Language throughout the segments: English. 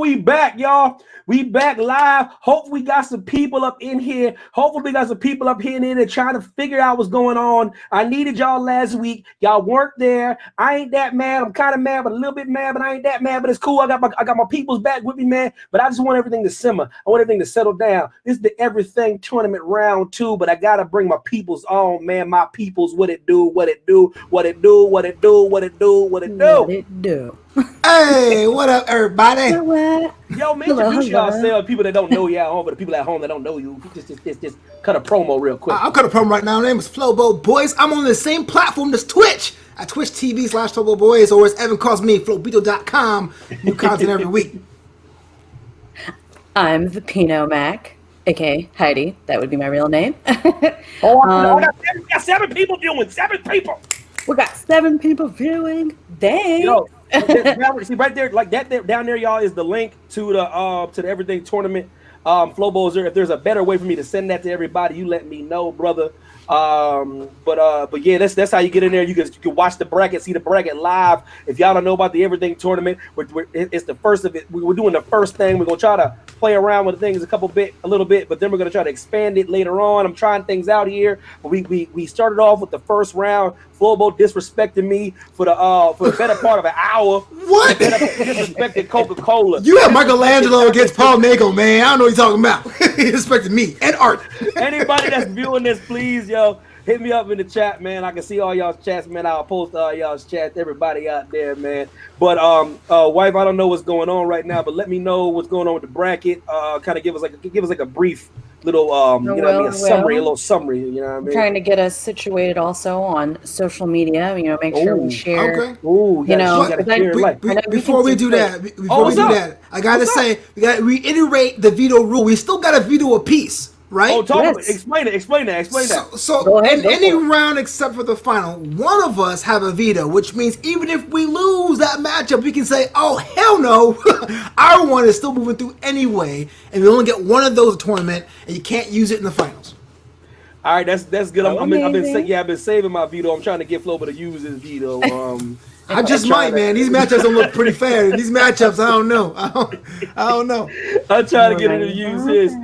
we back, y'all. We back live. Hopefully we got some people up in here. Hopefully we got some people up here and they're trying to figure out what's going on. I needed y'all last week. Y'all weren't there. I ain't that mad. I'm kind of mad, but a little bit mad, but I ain't that mad. But it's cool. I got my peoples back with me, man. But I just want everything to simmer. I want everything to settle down. This is the Everything Tournament round 2, but I gotta bring my peoples on, man. My peoples, what it do, what it do, what it do, what it do, what it do, what it do. What it do. Hey, what up, everybody? What? Yo, man, introduce yourself. People that don't know you at home, but the people at home that don't know you, just cut a promo real quick. I'll cut a promo right now. My name is Flobo Boyce. I'm on the same platform as Twitch at Twitch TV/Flobo Boyce, or as Evan calls me, Flobito.com. New content every week. I'm the Pinot Mack, aka Heidi. That would be my real name. I got 7 people viewing. 7 people. We got 7 people viewing. Dang. Yo, see right there, like that there, down there, y'all, is the link to the Everything Tournament. Flobo's there. If there's a better way for me to send that to everybody, you let me know, brother. But yeah, that's how you get in there. You can watch the bracket, see the bracket live. If y'all don't know about the Everything Tournament, it's the first of it. We're doing the first thing. We're gonna try to play around with the things a little bit, but then we're gonna try to expand it later on. I'm trying things out here, but we started off with the first round. Flobo disrespected me for the better part of an hour. What? Disrespected Coca-Cola. You have Michelangelo against Paul Nagle, man. I don't know what you're talking about. He respected me and art. Anybody that's viewing this, please, yo, hit me up in the chat, man. I can see all y'all's chats, man. I'll post all y'all's chats, everybody out there, man. But wife, I don't know what's going on right now, but let me know what's going on with the bracket. Kind of give us like a brief little summary, a little summary. You know what I mean? Trying to get us situated also on social media. make sure we share. Okay. Ooh, Before we do that, I gotta say, we gotta reiterate the veto rule. We still got a veto apiece. Right? Oh, explain that. So in any round except for the final, one of us have a veto, which means even if we lose that matchup, we can say, oh, hell no, our one is still moving through anyway, and we only get one of those a tournament, and you can't use it in the finals. All right, that's good. I've been saving my veto. I'm trying to get Flobo to use his veto. I just might, man. These matchups don't look pretty fair. These matchups, I don't know. I don't know. I'm trying to get him to use his.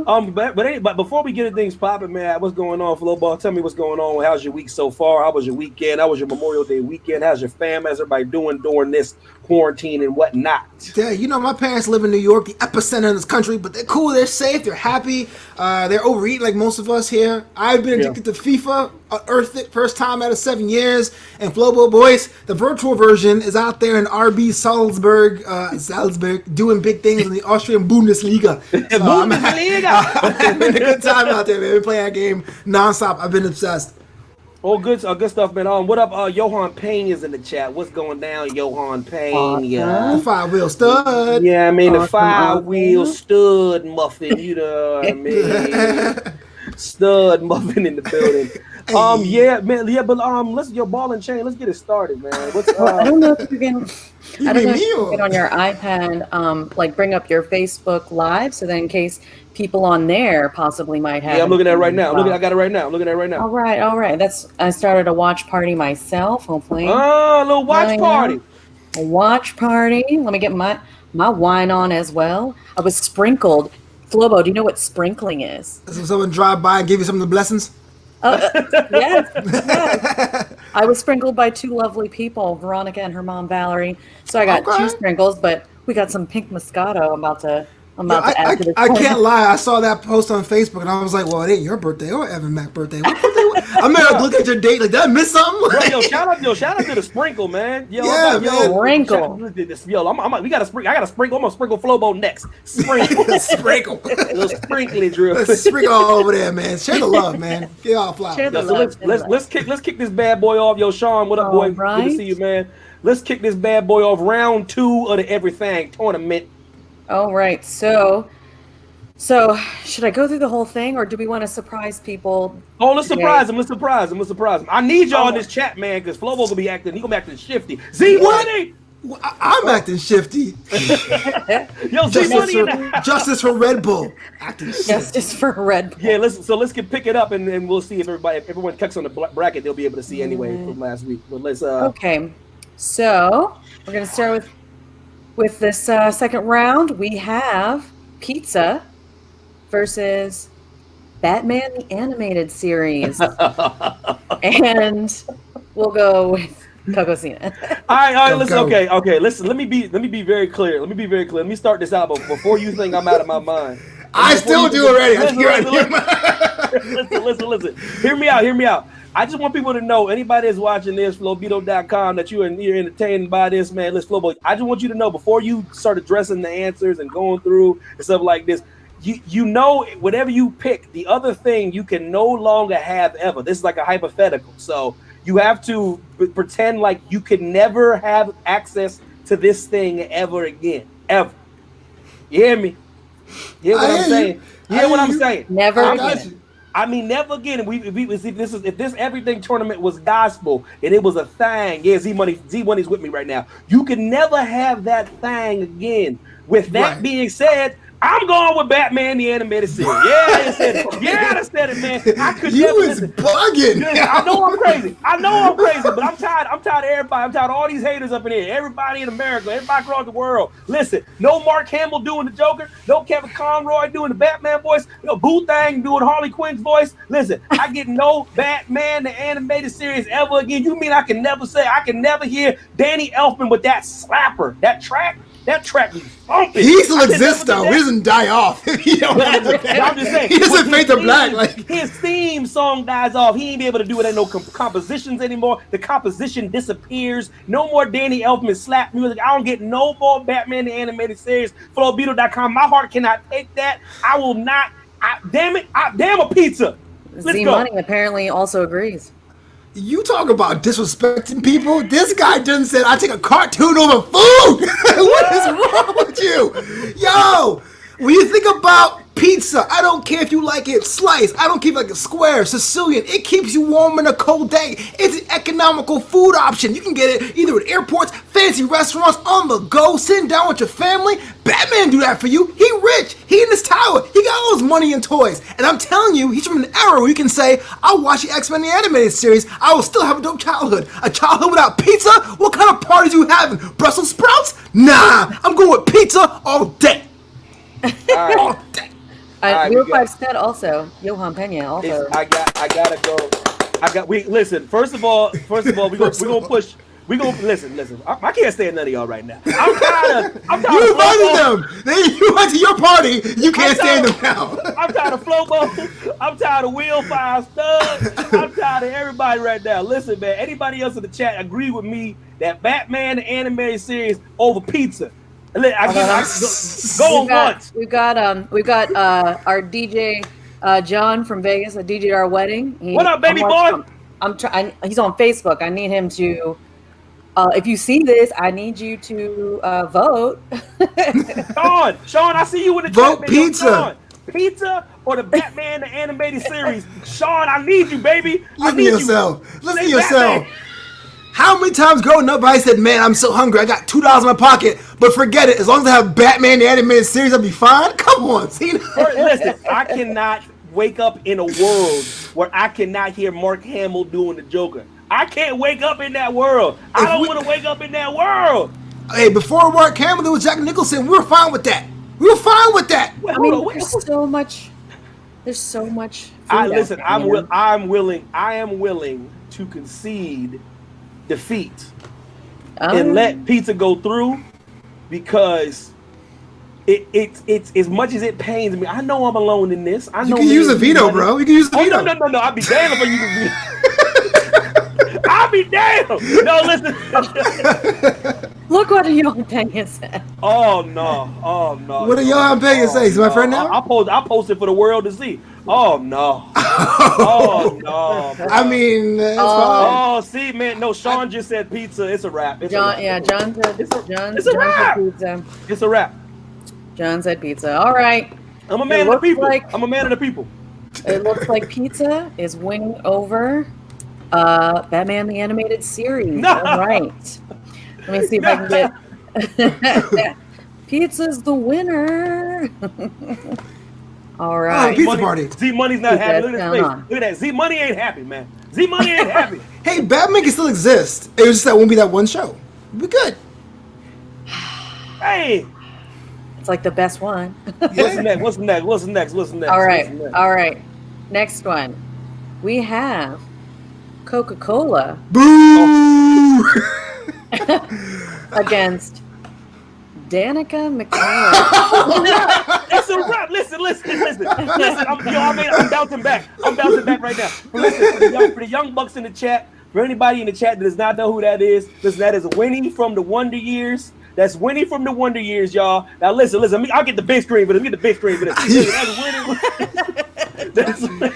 But before we get into things popping, man, what's going on, Flobo? Tell me what's going on. How's your week so far? How was your weekend? How was your Memorial Day weekend? How's your fam? How's everybody doing during this quarantine and whatnot? Yeah, my parents live in New York, the epicenter of this country, but they're cool, they're safe, they're happy. They're overeating like most of us here. I've been addicted to FIFA, unearthed it first time out of 7 years, and Flobo Boyce, the virtual version, is out there in RB Salzburg, doing big things in the Austrian Bundesliga. So I'm having a good time out there, man. We're playing that game nonstop. I've been obsessed. Oh, good stuff, man. What up? Johan Payne is in the chat. What's going down, Johan Payne? Yeah, the 5-wheel stud. Yeah, I mean the 5-wheel stud muffin. You know what I mean? Stud muffin in the building. Yeah, man. Yeah, but let's your ball and chain. Let's get it started, man. I don't know if you can. I don't know if you can get on your iPad, like bring up your Facebook Live, so that in case people on there possibly might have. Yeah, I'm looking at it right now. I got it right now. I'm looking at it right now. All right. I started a watch party myself, hopefully. Oh, a little watch party. A watch party. Let me get my wine on as well. I was sprinkled. Flobo, do you know what sprinkling is? So someone drive by and give you some of the blessings? Yes. I was sprinkled by 2 lovely people, Veronica and her mom, Valerie. So I got 2 sprinkles, but we got some pink Moscato I'm about to add to this. I can't lie. I saw that post on Facebook, and I was like, well, it ain't your birthday or Evan Mack birthday. What birthday? I'm going to look at your date like, did I miss something? Yo, shout out to the sprinkle, man. Yo, sprinkle. We got to sprinkle. I got to sprinkle. I'm going to sprinkle Flobo next. Sprinkle. Sprinkle. A little sprinkly drill. Let's sprinkle all over there, man. Share the love, man. Get all flowers. Let's kick this bad boy off. Yo, Sean, what up, boy? Right. Good to see you, man. Let's kick this bad boy off. Round 2 of the Everything Tournament. All right. So should I go through the whole thing, or do we want to surprise people? Oh, let's surprise them. I need y'all in this chat, man, because Flobo gonna be acting. He gonna be acting shifty. Z-Money. I'm acting shifty. Yo, Justice for Red Bull. Justice for Red Bull. Yeah, let's pick it up, and we'll see if everyone clicks on the bracket, they'll be able to see anyway from last week. But let's Okay, so we're gonna start with this second round, we have Pizza versus Batman the Animated Series. And we'll go with Coco Cena. All right, listen, okay, listen, let me be very clear. Let me start this out before you think I'm out of my mind. I still do already. Listen. Hear me out. I just want people to know, anybody that's watching this, Flobito.com, that you're entertained by this, man. Listen, Flobo, I just want you to know, before you start addressing the answers and going through and stuff like this, you know, whatever you pick, the other thing you can no longer have ever. This is like a hypothetical. So you have to pretend like you can never have access to this thing ever again. Ever. You hear me? You hear what I'm saying? You hear what I'm saying? Never again. I mean, never again. If this everything tournament was gospel and it was a thing, yeah, Z Money's with me right now. You can never have that thing again. With that being said, I'm going with Batman the Animated Series. Yeah, I said it, man. I could you never is bugging. I know I'm crazy, but I'm tired of everybody. I'm tired of all these haters up in here. Everybody in America, everybody across the world. Listen, no Mark Hamill doing the Joker, no Kevin Conroy doing the Batman voice, no Boo Thang doing Harley Quinn's voice. Listen, I get no Batman the Animated Series ever again. You mean I can never hear Danny Elfman with that slapper, that track? That track is bumping. He still exists though. He doesn't die off. I'm just saying. He doesn't fade to black. Like his theme song dies off. He ain't be able to do it. Ain't no compositions anymore. The composition disappears. No more Danny Elfman slap music. I don't get no more Batman the Animated Series. Flowbeetle.com. My heart cannot take that. I will not. Damn a pizza. Z Money apparently also agrees. You talk about disrespecting people. This guy done said I take a cartoon over food. What is wrong with you? Yo, when you think about pizza, I don't care if you like it sliced. I don't care if you like it square, Sicilian. It keeps you warm in a cold day. It's an economical food option. You can get it either at airports, fancy restaurants, on the go, sitting down with your family. Batman do that for you. He rich. He in his tower. He got all his money and toys. And I'm telling you, he's from an era where you can say, I'll watch the X-Men the Animated Series. I will still have a dope childhood. A childhood without pizza? What kind of parties you having? Brussels sprouts? Nah, I'm going with pizza all day. All day. Real 5 said also, Johan Pena also. I gotta go. Listen, first of all, we're gonna push. We gonna listen. I can't stand none of y'all right now. I'm tired of you invited them. You went to your party. You can't stand them now. I'm tired of Flobo. I'm tired of Will 5 Stud. I'm tired of everybody right now. Listen, man. Anybody else in the chat agree with me that Batman the Animated Series over pizza? Go on once. We've got our DJ John from Vegas, a DJ at our wedding. What up, baby boy? He's on Facebook. I need him to. If you see this, I need you to vote. Sean, I see you in the vote chat. Pizza. Pizza or the Batman the Animated Series? Sean, I need you, baby. Listen to yourself. How many times growing up I said, man, I'm so hungry. I got $2 in my pocket, but forget it. As long as I have Batman the Animated Series, I'll be fine. Come on, Cena. Listen, I cannot wake up in a world where I cannot hear Mark Hamill doing the Joker. I can't wake up in that world. I don't want to wake up in that world. Hey, before Mark Hamill, there was Jack Nicholson. We were fine with that. I mean, there's so much. Listen, I am willing to concede defeat and let pizza go through because it's as much as it pains me. I know I'm alone in this. I know you can use a veto, bro. You can use the veto. No. I'll be damned if I use a veto. I'll be damned. No, listen. Look what Johan Pena said. Oh no. What did Johan Pena say? Is my friend now? I post it for the world to see. Oh no. Oh no. I mean, it's fine. Oh, see, man. No, Sean just said pizza. It's a wrap. John said pizza. It's a wrap. John said pizza. All right. I'm a man of the people. I'm a man of the people. It looks like pizza is winning over Batman the Animated Series. No. All right. Let me see if I can get pizza's the winner. All right. Pizza party. Z Money's not happy. Look at his face. Look at that. Z Money ain't happy, man. Z Money ain't happy. Hey, Batman can still exist. It was just that won't be that one show. We're good. Hey, It's like the best one. what's next? What's next? What's next? What's next? All right. What's next? All right. Next one. We have Coca-Cola Boo! against Danica McKellar. It's a wrap. Listen. I'm bouncing back. I'm bouncing back right now. But listen, for the young bucks in the chat, for anybody in the chat that does not know who that is, listen, that is Winnie from the Wonder Years. That's Winnie from the Wonder Years, y'all. Now listen. I'll get the big screen for this. Get the big screen for this. That's Winnie.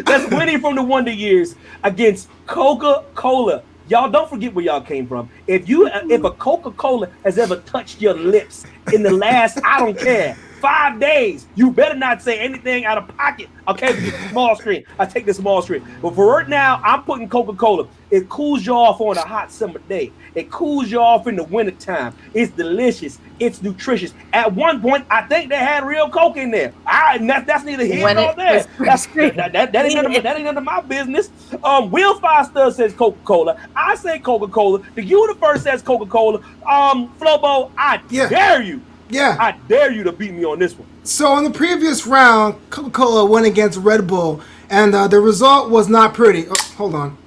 That's Winnie from the Wonder Years against Coca-Cola. Y'all don't forget where y'all came from. If a Coca-Cola has ever touched your lips in the last, I don't care, 5 days, you better not say anything out of pocket. Okay, small screen. I take the small screen. But for right now, I'm putting Coca-Cola. It cools you off on a hot summer day. It cools you off in the wintertime. It's delicious. It's nutritious. At one point, I think they had real Coke in there. That's neither here nor there. That ain't none of my business. Will Foster says Coca-Cola. I say Coca-Cola. The universe says Coca-Cola. Flobo, I dare you. Yeah. I dare you to beat me on this one. So in the previous round, Coca-Cola went against Red Bull, and the result was not pretty. Oh, hold on.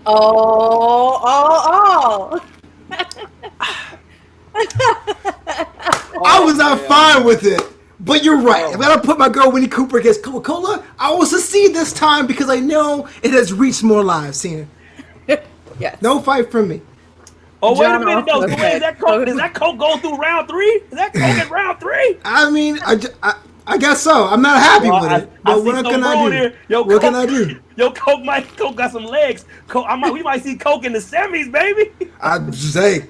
Oh. I was not fine with it. But you're right. If I put my girl Winnie Cooper against Coca-Cola, I will succeed this time because I know it has reached more lives, Cena. Yes. No fight from me. Oh, wait a John minute. No, does that Coke go through round 3? Is that Coke in round 3? I mean, I guess so. I'm not happy with it. But what can I do? What can I do? Yo, Coke got some legs. We might see Coke in the semis, baby. I just say,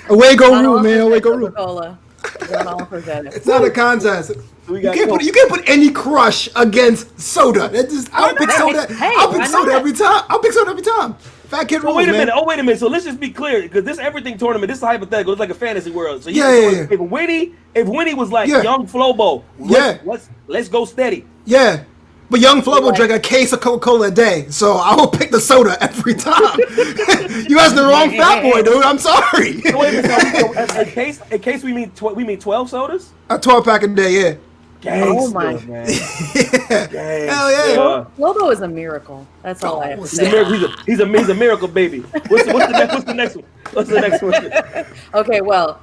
away go rule, man. Away go rule. Coca-Cola. It's not a contest. You You can't put any crush against soda. I'll pick soda. I'll pick soda every time. Fat kid rules, wait a minute. So let's just be clear, because this everything tournament, this is hypothetical. It's like a fantasy world. So if Winnie was like young Flobo, let's go steady. Yeah. But young Flobo drank a case of Coca-Cola a day, so I will pick the soda every time. You asked the wrong fat boy, dude. I'm sorry. So wait a minute. A case we mean 12 sodas? A 12-pack a day, yeah. Gangster, oh my man. Yeah. Hell yeah. Flobo is a miracle. That's all I have to say. He's a miracle baby. What's the next one? What's the next one? Okay, well,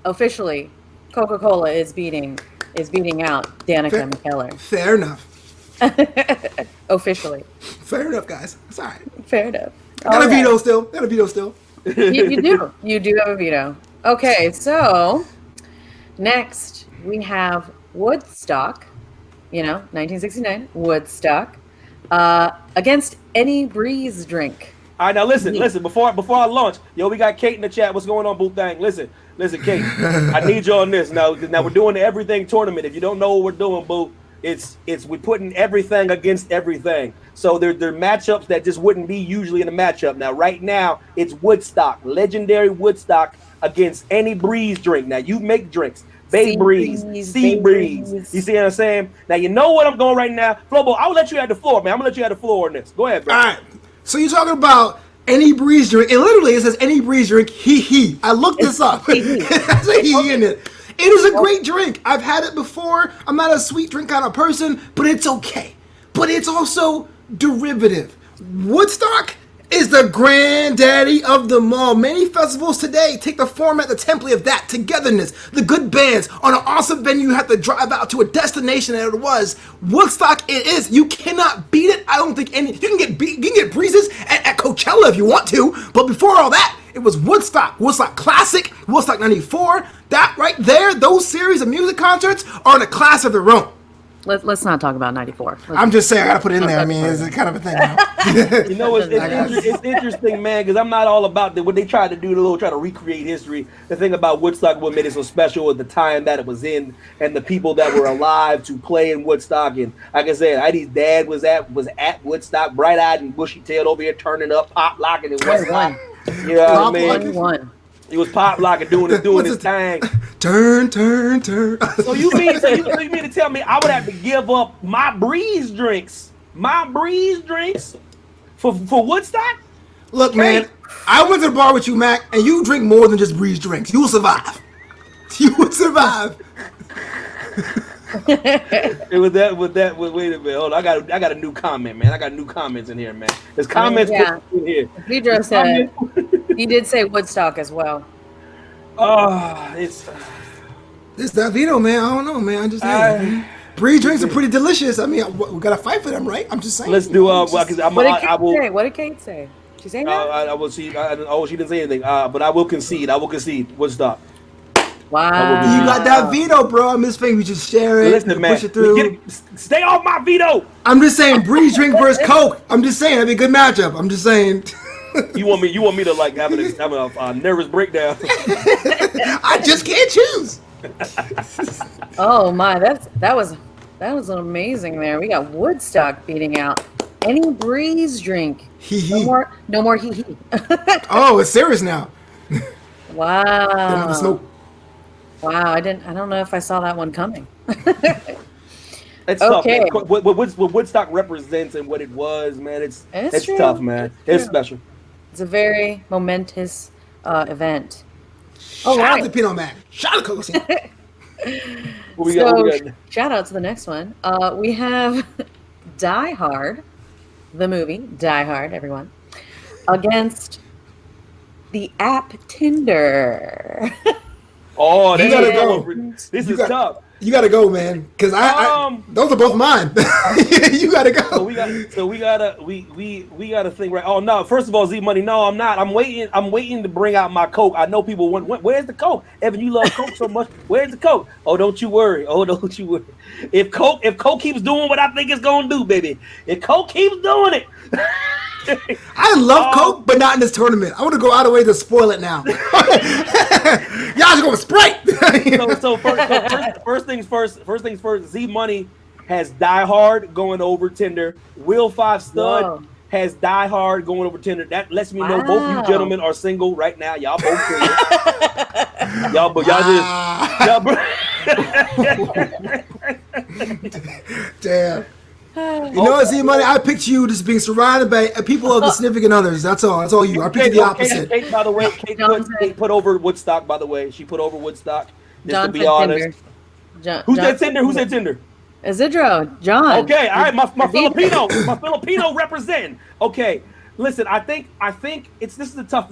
officially, Coca-Cola is beating out Danica McKellar. Fair enough. Officially. Fair enough, guys. It's all right. Fair enough. Got a veto still. You do. You do have a veto. Okay, so next we have Woodstock, 1969, Woodstock, against any breeze drink. All right, now listen. Before I launch, we got Kate in the chat. What's going on, Boo Thang? Listen, Kate. I need you on this now. Now we're doing the everything tournament. If you don't know what we're doing, Boo, it's we're putting everything against everything. So they're matchups that just wouldn't be usually in a matchup. Now, right now, it's Woodstock, legendary Woodstock against any breeze drink. Now you make drinks. Bay breeze, sea breeze. You see what I'm saying? Now you know what I'm going right now. Flobo, I'll let you have the floor, man. I'm gonna let you have the floor on this. Go ahead, bro. All right. So you're talking about any breeze drink. And literally it says any breeze drink, he. I looked this up. There's a he in it. It is a great drink. I've had it before. I'm not a sweet drink kind of person, but it's okay. But it's also derivative. Woodstock is the granddaddy of them all. Many festivals today take the format, the template of that, togetherness, the good bands. On an awesome venue, you have to drive out to a destination, and it was. Woodstock it is. You cannot beat it. I don't think any. You can get breezes at Coachella if you want to, but before all that, it was Woodstock. Woodstock Classic, Woodstock 94. That right there, those series of music concerts are in a class of their own. Let's not talk about 94. I'm just saying, I gotta put it in there. I mean, it's kind of a thing now. It's interesting, man, because I'm not all about what they tried to do try to recreate history. The thing about Woodstock, what made it so special was the time that it was in and the people that were alive to play in Woodstock. And like I said, Heidi's dad was at Woodstock, bright-eyed and bushy-tailed over here, turning up, pop locking in Woodstock. You know what I mean? He was pop locking, doing his thing. Turn. So you mean to tell me I would have to give up my breeze drinks for Woodstock? Look, man, I went to the bar with you, Mac, and you drink more than just Breeze drinks. You will survive. You will survive. Wait a minute. Hold on. I got a new comment, man. I got new comments in here, man. There's comments in here. Pedro said he did say Woodstock as well. It's Davino, man. I don't know, man. I'm just saying. Breeze drinks are pretty delicious. I mean, we gotta fight for them, right? I'm just saying. Let's do. What did Kate say? She saying that? I will see. She didn't say anything. But I will concede. Woodstock. Wow. You got that veto, bro. I'm just saying we just share it. Listen, man. Push it through. Stay off my veto. I'm just saying, Breeze drink versus Coke. I'm just saying, that'd be a good matchup. I'm just saying. You want me to like have a nervous breakdown? I just can't choose. Oh my, that was amazing. There, we got Woodstock beating out any Breeze drink. No more hee hee. Oh, it's serious now. Wow. Smoke. Wow, I don't know if I saw that one coming. It's okay. Tough, man. What Woodstock represents and what it was, man, it's tough, man. It's special. It's a very momentous event. Shout out to Pinot Mac. Shout out to Coke. Shout out to the next one. We have Die Hard, the movie Die Hard, everyone, against the app Tinder. Oh, you gotta go. This is tough. You gotta go, man, because those are both mine. You gotta go. So we gotta think, right? Oh no! First of all, Z Money, no, I'm not. I'm waiting to bring out my Coke. I know people want. Where's the Coke? Evan, you love Coke so much. Where's the Coke? Oh, don't you worry. If Coke keeps doing what I think it's gonna do, baby. If Coke keeps doing it. I love Coke, but not in this tournament. I want to go out of the way to spoil it now. Y'all just going Sprite. So first things first. Z Money has Die Hard going over Tinder. Will 5 Stud has Die Hard going over Tinder. That lets me know both you gentlemen are single right now. Y'all both single. Damn. You know what, Z Money? I picked you just being surrounded by people of the significant others. That's all. That's all you. I picked the opposite. Kate, by the way, Kate put over Woodstock. By the way, she put over Woodstock. Just to be honest. Who said Tinder? Who said Tinder? Isidro, John. Okay, all right. My Filipino representing. Okay, listen. I think this is a toughie.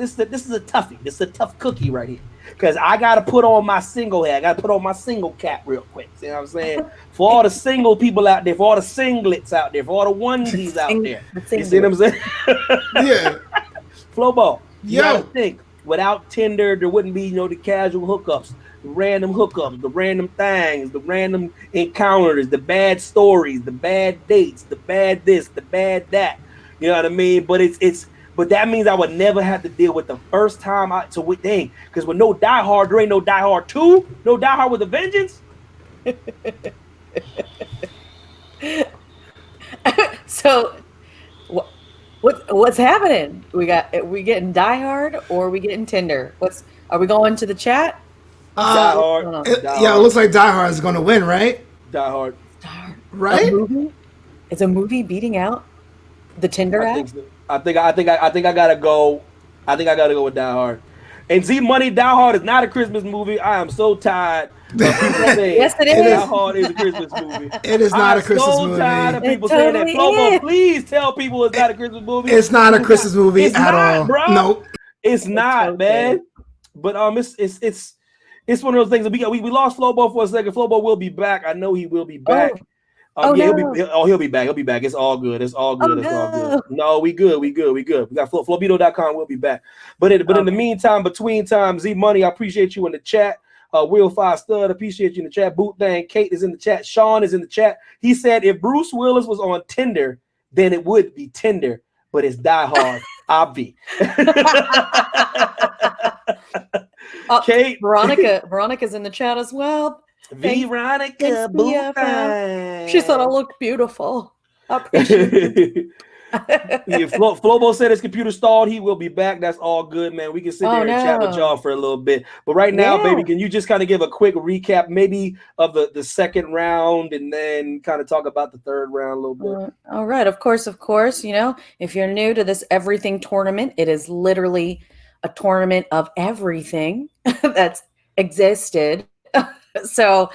This is a tough cookie right here. Because I got to put on my single hat. I got to put on my single cap real quick. See what I'm saying? For all the single people out there, for all the singlets out there, for all the onesies out there. You see what I'm saying? Yeah. Flobo, you got to think. Without Tinder, there wouldn't be, the casual hookups, the random hookups, the random things, the random encounters, the bad stories, the bad dates, the bad this, the bad that. You know what I mean? But that means I would never have to deal with the first time because with no Die Hard, there ain't no Die Hard 2, no Die Hard with a Vengeance. So, what's happening? We getting Die Hard or are we getting Tinder? Are we going to the chat? It looks like Die Hard is going to win, right? Die Hard, right? It's a movie beating out the Tinder app. I think I gotta go. I think I gotta go with Die Hard. And Z Money, Die Hard is not a Christmas movie. I am so tired of people saying yes, it is. Die Hard is a Christmas movie. It is not a Christmas movie. I'm so tired of people saying that. Flobo, please tell people it's not a Christmas movie. It's not a Christmas movie at all, bro. Nope. It's not, man. But it's one of those things. We lost Flobo for a second. Flobo will be back. I know he will be back. He'll be back. He'll be back. It's all good. All good. No, we good. We got Flobito.com. We'll be back. But in the meantime, between time, Z Money, I appreciate you in the chat. Will 5 Stud, appreciate you in the chat. Boot Thing, Kate is in the chat. Sean is in the chat. He said if Bruce Willis was on Tinder, then it would be Tinder, but it's Die Hard. Obvi. Kate, Veronica's in the chat as well. Veronica, she said I look beautiful. I appreciate it. Yeah, Flobo said his computer stalled. He will be back. That's all good, man. We can sit there and chat with y'all for a little bit. But right now, baby, can you just kind of give a quick recap, maybe of the second round, and then kind of talk about the third round a little bit? All right, of course. You know, if you're new to this everything tournament, it is literally a tournament of everything that's existed. So,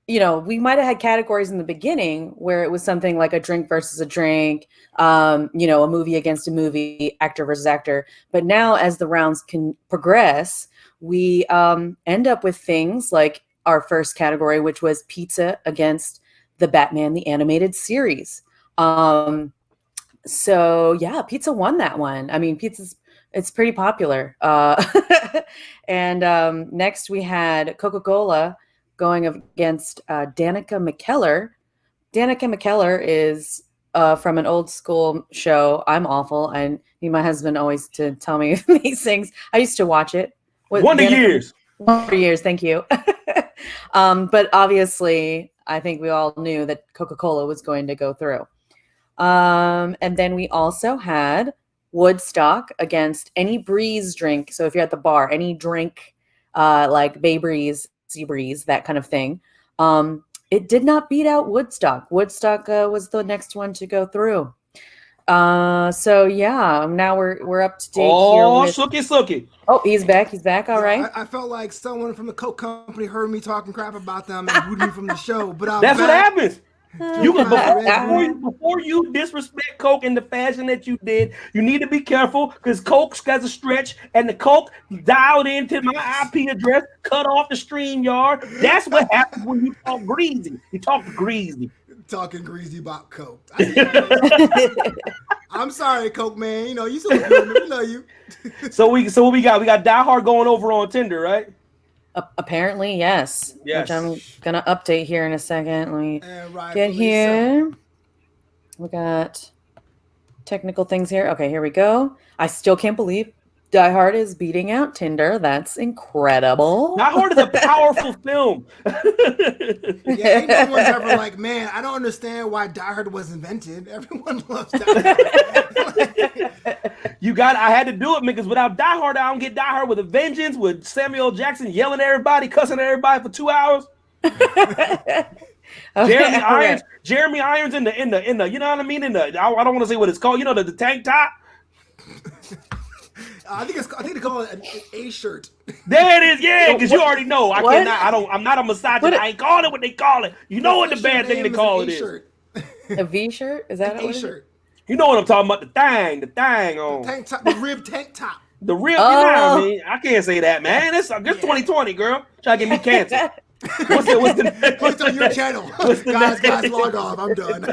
you know, we might have had categories in the beginning where it was something like a drink versus a drink, you know, a movie against a movie, actor versus actor. But now as the rounds can progress, we end up with things like our first category, which was pizza against the Batman, the animated series. So yeah, pizza won that one. I mean, it's pretty popular. And next we had Coca-Cola going against Danica McKellar. Danica McKellar is from an old school show. I'm awful. I need my husband always to tell me these things. I used to watch it. Wonder Years. Wonder Years, thank you. But obviously, I think we all knew that Coca-Cola was going to go through. And then we also had Woodstock against any breeze drink. So if you're at the bar, any drink like Bay Breeze, Sea Breeze, that kind of thing. It did not beat out Woodstock. Woodstock was the next one to go through. So yeah, now we're up to date here. Oh, Sookie. Oh, he's back. All right. I felt like someone from the Coke company heard me talking crap about them and booed me from the show. But that's what happens. Before you disrespect Coke in the fashion that you did, you need to be careful because Coke's got a stretch, and the Coke dialed into my IP address, cut off the stream yard. That's what happens when you talk greasy. You talk greasy. Talking greasy about Coke. I'm sorry, Coke man. You know you still good. We love you. So what we got? We got Die Hard going over on Tinder, right? Apparently, yes. Which I'm gonna update here in a second. Let me get here. We got technical things here. Okay, here we go. I still can't believe Die Hard is beating out Tinder. That's incredible. Die Hard is a powerful film. Yeah, ain't no one's ever like, man, I don't understand why Die Hard was invented. Everyone loves Die Hard. I had to do it because without Die Hard, I don't get Die Hard with a vengeance, with Samuel Jackson yelling at everybody, cussing at everybody for 2 hours. Jeremy Irons in the you know what I mean? I don't want to say what it's called. You know, the tank top. I think they call it an A shirt. There it is, yeah, because you already know. I'm not a misogynist. I ain't calling it what they call it. You know what the bad thing they call it is. A V shirt? Is that an A shirt? You know what I'm talking about? The thing on. The tank top, the rib tank top. The rib, you know what I mean? I can't say that, man. It's 2020, girl. Try to get me cancer. What's on your channel? Guys, log off. I'm done.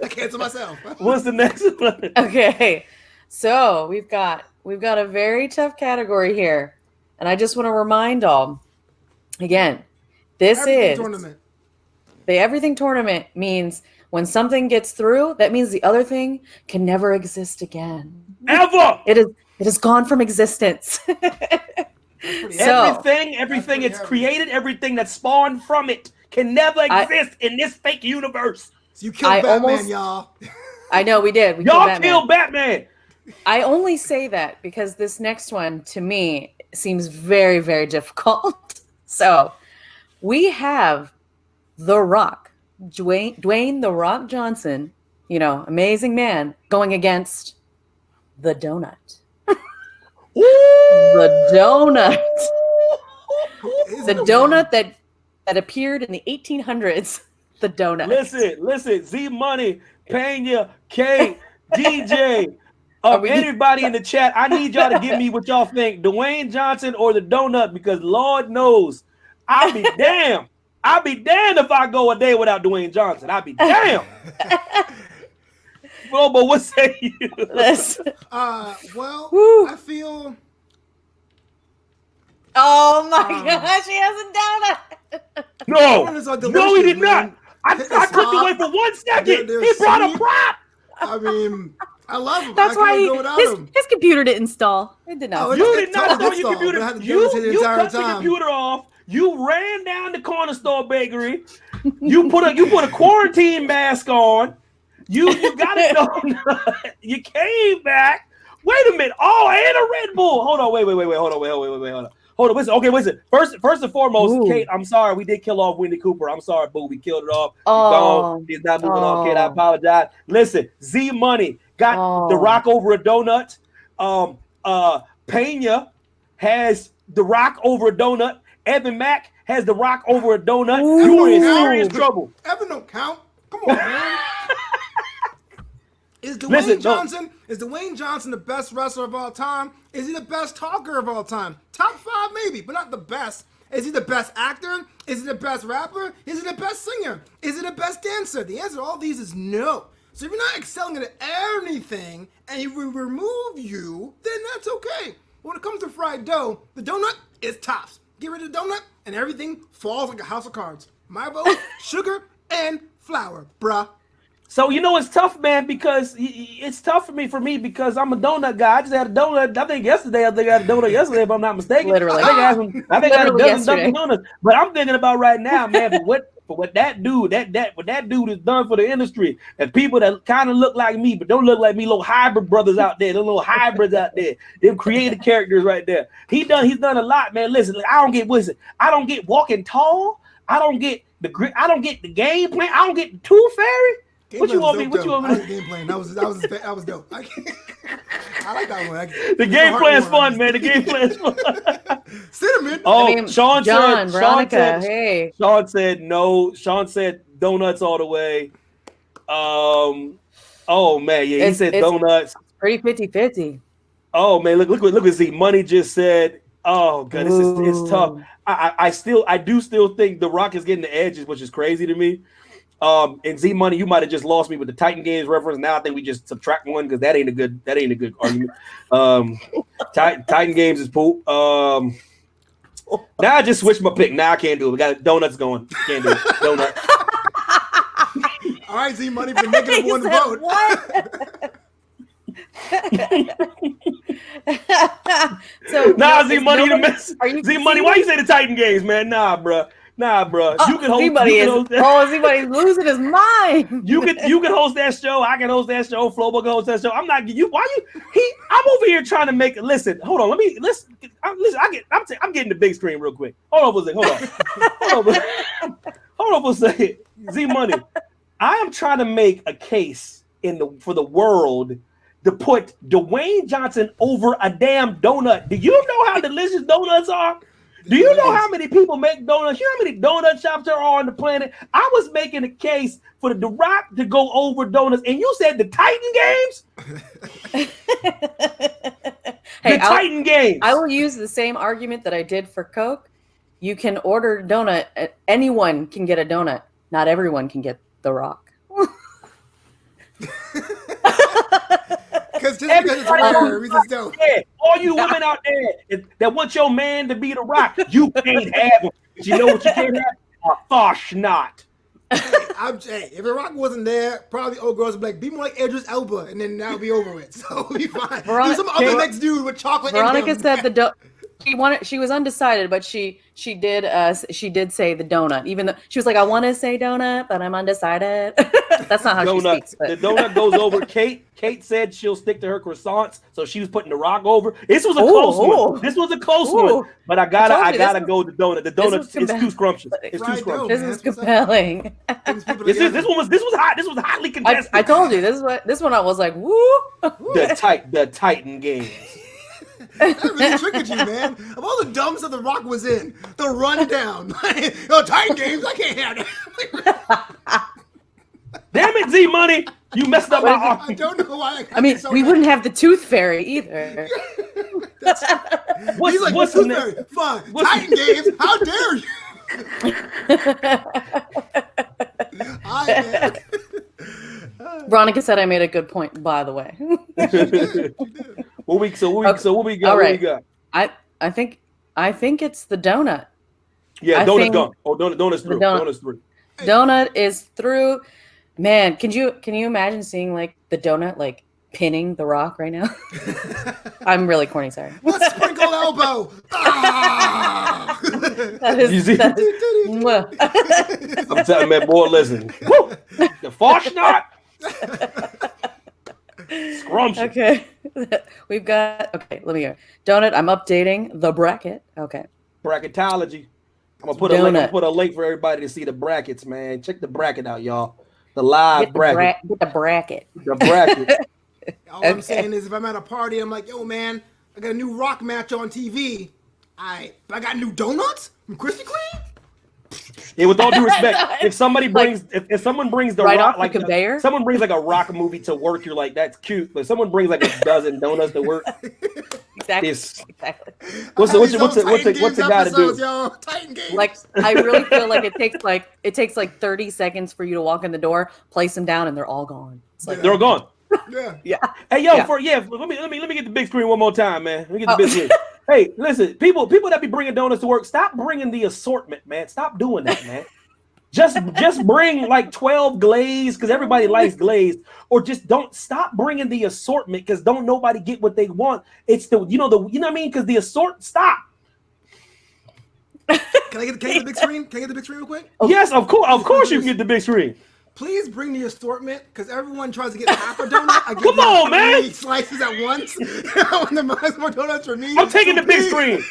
I cancel myself. What's the next one? Okay, so we've got a very tough category here, and I just want to remind all again, this is tournament. The everything tournament means when something gets through, that means the other thing can never exist again. Ever. It is gone from existence. Everything it's created, everything that spawned from it can never exist in this fake universe. So you killed Batman, y'all. I know we did. Y'all killed Batman. I only say that because this next one to me seems very, very difficult. So we have The Rock, Dwayne The Rock Johnson, you know, amazing man, going against the donut. The donut. The donut that appeared in the 1800s. The donut. Listen. Z Money, Pena, Kate, DJ, everybody in the chat. I need y'all to give me what y'all think, Dwayne Johnson or the donut, because Lord knows, I'll be damned. I'll be damned if I go a day without Dwayne Johnson. I'll be damned. Flobo, what say you? I feel. Oh my gosh, he hasn't done it. No, he did not. I clicked away for 1 second. He brought a prop. I mean, I love him. That's why his computer didn't install. It did not. You did not install your computer. You cut the computer off. You ran down the corner store bakery. You put a quarantine mask on. You got a donut. You came back. Wait a minute. Oh, and a Red Bull. Hold on. Wait. Hold on. Listen. Okay, listen. First and foremost, Kate, I'm sorry. We did kill off Wendy Cooper. I'm sorry, boo. We killed it off. She's gone. She's not moving on, Kate. I apologize. Listen, Z Money got The Rock over a donut. Pena has The Rock over a donut. Evan Mack has The Rock over a donut. You are in serious trouble. Evan don't count. Come on, man. Is Dwayne Johnson the best wrestler of all time? Is he the best talker of all time? Top 5 maybe, but not the best. Is he the best actor? Is he the best rapper? Is he the best singer? Is he the best dancer? The answer to all these is no. So if you're not excelling at anything and you remove you, then that's okay. When it comes to fried dough, the donut is tops. Get rid of the donut and everything falls like a house of cards. My vote, sugar and flour, bruh. So it's tough, man, because it's tough for me because I'm a donut guy. I just had a donut. I think I had a donut yesterday, if I'm not mistaken. Literally, I think I had a dozen Dunkin' Donuts. But I'm thinking about right now, man. But what that dude has done for the industry, and people that kind of look like me but don't look like me, little hybrid brothers out there, the little hybrids out there, them creative characters right there. He's done a lot, man. Listen, I don't get walking tall. I don't get the game plan. I don't get the Tooth Fairy. What you want me? What you want me? Game plan. That was dope. I like that one. The game plan's fun, man. The game plan's fun. Cinnamon. Oh, Sean said no. Sean said donuts all the way. Oh man, yeah, he said donuts. Pretty 50-50. Oh man, look what Z Money just said. Oh god, it's tough. I do still think The Rock is getting the edges, which is crazy to me. And Z Money, you might have just lost me with the Titan Games reference. Now I think we just subtract one because that ain't a good argument. Titan Games is poop. Now I just switched my pick. Now I can't do it. We got donuts going. Can't do it. Donut. All right, Z Money for negative one vote. So Z Money to miss. Z Money, why you say the Titan Games, man? Nah, bro. You can host. Z-Money's losing his mind. You can host that show. I can host that show. Flobo can host that show. I'm not you. Why you? I'm over here trying to make. Listen, hold on. I'm getting the big screen real quick. Hold on for a second. Z Money. I am trying to make a case for the world to put Dwayne Johnson over a damn donut. Do you know how delicious donuts are? Do you know how many people make donuts? You know how many donut shops there are on the planet? I was making a case for The Rock to go over donuts, and you said the Titan Games? Titan Games. I will use the same argument that I did for Coke. You can order a donut. Anyone can get a donut. Not everyone can get The Rock. Because it's rare, it's dope. All you women out there that want your man to be The Rock, you can't have him. But you know what you can't have? A Farschnot. If The Rock wasn't there, probably old girls would be like, be more like Idris Elba, and then that'll be over it. So it'll be fine. There's some other next dude with chocolate. Veronica said she was undecided, but she did say the donut, even though she was like, I want to say donut, but I'm undecided. That's not how she speaks. But. The donut goes over. Kate said she'll stick to her croissants, so she was putting The Rock over. This was a close one. This was a close one, but I gotta go with the donut. The donut is too scrumptious. It's too scrumptious. This is compelling. This was hot. This was hotly contested. I told you this one. I was like, woo. The Titan Games. That really triggered you, man. Of all the dumb stuff The Rock was in, the rundown, Titan Games, I can't have that. Damn it, Z Money, you messed up my arm. I don't know why. We wouldn't have the Tooth Fairy either. What's Tooth Fairy? Fine. Titan Games, how dare you? Veronica said I made a good point, by the way. What we got? All right. What we got? I think it's the donut. Yeah, donut's gone. Oh, donut's through. Donut's through. Donut is through. Man, can you imagine seeing like the donut like pinning The Rock right now? I'm really corny, sorry. Let's sprinkle elbow. That is I'm telling you, man, boy, listen. The Farschnot. Scrumptious. Okay. We've got, okay, let me hear. Donut, I'm updating the bracket. Okay. Bracketology. I'm gonna put a link for everybody to see the brackets, man. Check the bracket out, y'all. The live bracket. Get the bracket. The bracket. All I'm saying is, if I'm at a party, I'm like, yo, man, I got a new rock match on TV. I got new donuts from Krispy Kreme. Yeah, with all due respect, if somebody brings, if someone brings the right rock, off like the conveyor, someone brings like a rock movie to work, you're like, that's cute. But if someone brings like a dozen donuts to work, exactly. What's the guy to do? Yo, Titan games. Like, I really feel like it takes like 30 seconds for you to walk in the door, place them down, and they're all gone. It's like they're all gone. Yeah. Hey, yo, let me get the big screen one more time, man. Let me get the big screen. Hey, listen, people that be bringing donuts to work, stop bringing the assortment, man. Stop doing that, man. Just bring like 12 glazed because everybody likes glazed, or just don't stop bringing the assortment because don't nobody get what they want. It's the you know what I mean, because the stop. Can I get the big screen? Can I get the big screen real quick? Yes, of course you can get the big screen. Please bring the assortment because everyone tries to get half a donut. I Come on, man! Slices at once. I want the more donuts for me. I'm taking the big screen.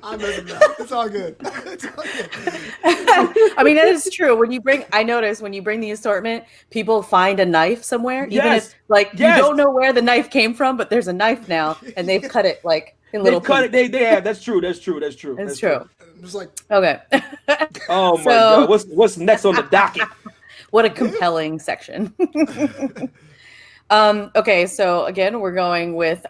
I'm messing up. It's all good. I mean, that is true. I notice when you bring the assortment, people find a knife somewhere. Even if you don't know where the knife came from, but there's a knife now, and they've cut it like in little pieces. They have. That's true. It's true. I'm just like, okay. Oh my God. What's next on the docket? What a compelling section. Okay, so again, we're going with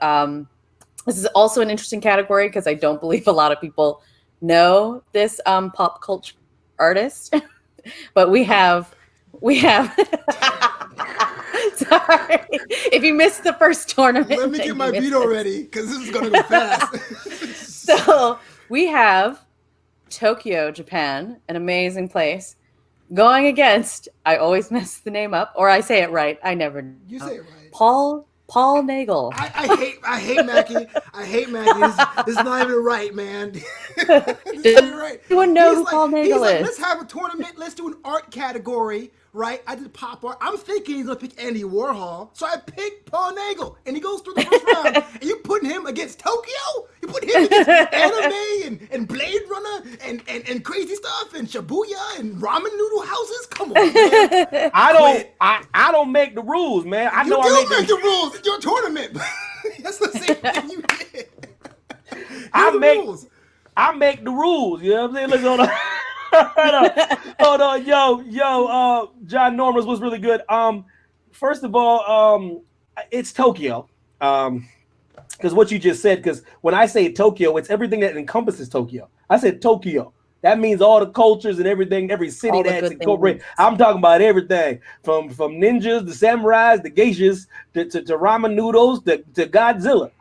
this is also an interesting category because I don't believe a lot of people know this pop culture artist. But we have sorry. If you missed the first tournament. Let me get my veto ready because this is gonna go fast. So we have Tokyo, Japan, an amazing place, going against, I always mess the name up, or I say it right. I never know. You say it right. Paul Nagel. I hate Mackie. I hate Mackie. This is not even right, man. This is not even right. Anyone know who Paul Nagel is? Let's have a tournament. Let's do an art category, right? I did pop art. I'm thinking he's gonna pick Andy Warhol, so I picked Paul Nagel, and he goes through the first round. And you putting him against Tokyo? You put him against anime and Blade Runner and crazy stuff and Shibuya and ramen noodle houses? Come on, man. I don't make the rules, man. I know I make the rules. It's your tournament. That's the same thing you did. I make the rules. You know what I'm saying? Let's hold on. Yo, John Norman's was really good. First of all, it's Tokyo. Because what you just said, because when I say Tokyo, it's everything that encompasses Tokyo. I said Tokyo. That means all the cultures and everything, every city that's incorporated. I'm talking about everything from ninjas, the samurais, the geishas, to ramen noodles, to Godzilla.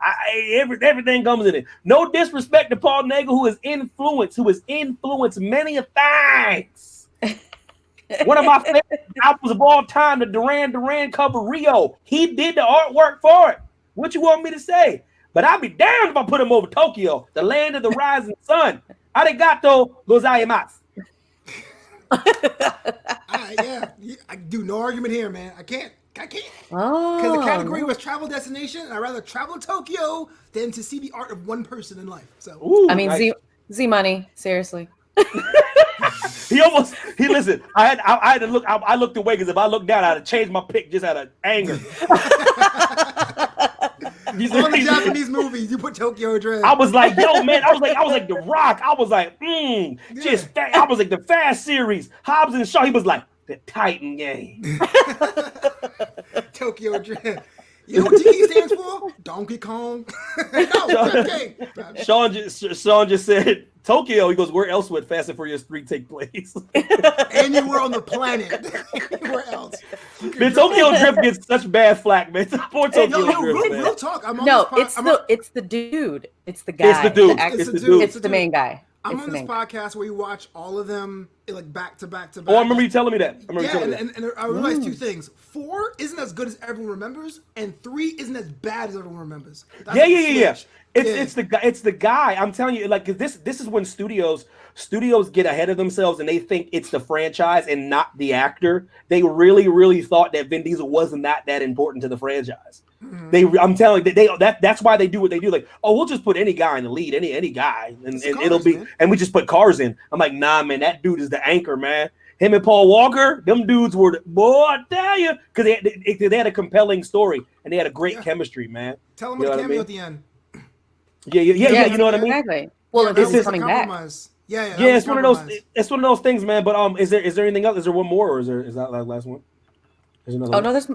Everything comes in it. No disrespect to Paul Nagel, who has influenced many things. One of my favorite albums of all time, the Duran Duran cover Rio. He did the artwork for it. What you want me to say? But I'd be damned if I put him over Tokyo, the land of the rising sun. Arigato gozaimasu. Yeah, I do no argument here, man. I can't. Oh. Because the category was travel destination, and I'd rather travel to Tokyo than to see the art of one person in life. So, I mean, nice. Z Money, seriously. Listen. I had to look. I looked away because if I looked down, I'd have changed my pick just out of anger. All the Japanese movies, you put Tokyo Drift. I was like, yo, man. I was like The Rock. I was like, I was like the Fast series, Hobbs and Shaw. He was like the Titan game. Tokyo Drift. You know what TK stands for? Donkey Kong. Sean just said Tokyo. He goes, where else would Fast and Furious 3 take place? And you were on the planet. Where else? Man, Tokyo Drift gets such bad flack, man. Poor Tokyo Drift. Real talk. It's the dude. It's the guy. It's the dude. It's the main guy. I'm It's on the this main. podcast where you watch all of them like back to back to back. Oh, I remember you telling me that. And I realized two things. 4 isn't as good as everyone remembers, and 3 isn't as bad as everyone remembers. That's Yeah. like the switch. It's the guy. I'm telling you, like, 'cause this is when studios get ahead of themselves and they think it's the franchise and not the actor. They really thought that Vin Diesel wasn't that important to the franchise. I'm telling you, that's why they do what they do. Like, oh, we'll just put any guy in the lead, any guy, and Cars, it'll be, man. and we just put cars in. I'm like, nah, man, that dude is the anchor, man. Him and Paul Walker, them dudes were boy, I tell you, because they had a compelling story and they had a great chemistry, man. Tell them about the cameo at the end. Yeah. You know what I mean? Exactly. Well, this is coming back. Yeah. It's one of those. It's one of those things, man. But is there anything else? Is there one more, or is that the last one? There's another. Oh no, there's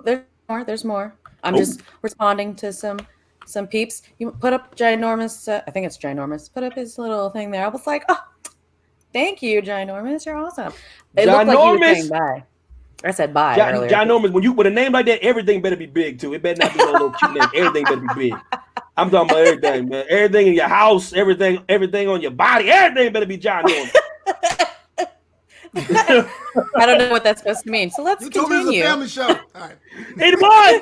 more. There's more. I'm just responding to some peeps. You put up ginormous. I think it's ginormous. Put up his little thing there. I was like, oh, thank you, ginormous. You're awesome. It looked like you were saying bye. I said bye earlier. Ginormous. With a name like that, everything better be big too. It better not be no little cute name. Everything better be big. I'm talking about everything, man. Everything in your house, everything on your body, everything better be ginormous. I don't know what that's supposed to mean. So let's continue. Told me it was a family show. All right. Hey, boy, I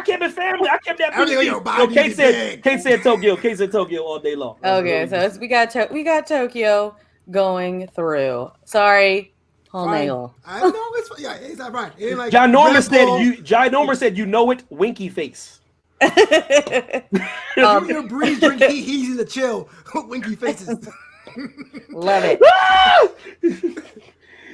kept it family. I kept that. Kate said Tokyo. Kate said Tokyo all day long. Okay, so we got Tokyo going through. Sorry, Paul Nagel. I know it's not right. It ain't like Ginormous said you know it. Winky face. Your breeze drink easy to chill. Winky faces. Love it.